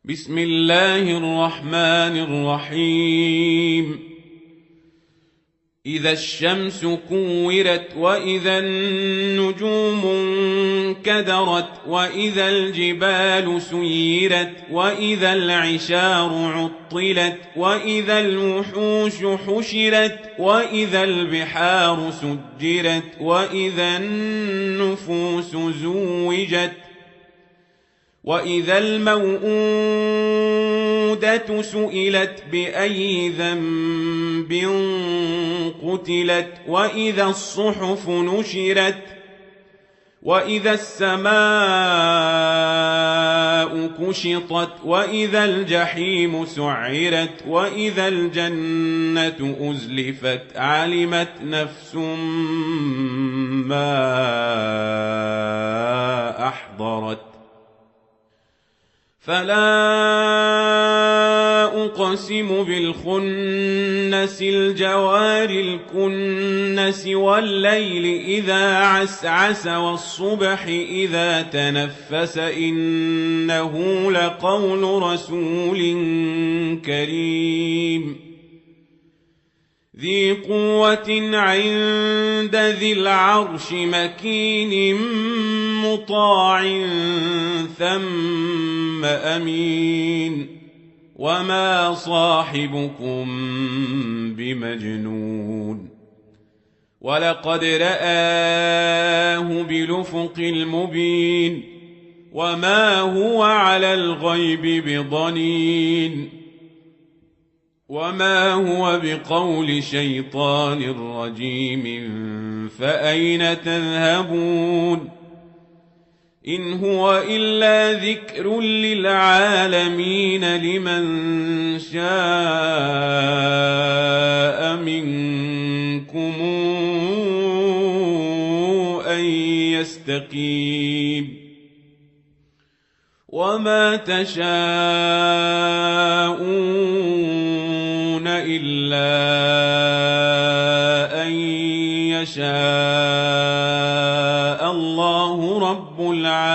بسم الله الرحمن الرحيم. إذا الشمس كورت وإذا النجوم انكدرت وإذا الجبال سيرت وإذا العشار عطلت وإذا الوحوش حشرت وإذا البحار سجرت وإذا النفوس زوجت وإذا الموءودة سئلت بأي ذنب قتلت وإذا الصحف نشرت وإذا السماء كشطت وإذا الجحيم سعرت وإذا الجنة أزلفت علمت نفس ما أحضرت فلا أقسم بالخنس الجوار الكنس والليل إذا عسعس والصبح إذا تنفس إنه لقول رسول كريم ذي قوة عند ذي العرش مكين مطاع ثم أمين وما صاحبكم بمجنون ولقد رآه بالأفق المبين وما هو على الغيب بضنين وما هو بقول شيطان رجيم فأين تذهبون إن هو إلا ذكر للعالمين لمن شاء منكم أن يستقيم وما تشاءون إلا أن يشاء الله رب العالمين.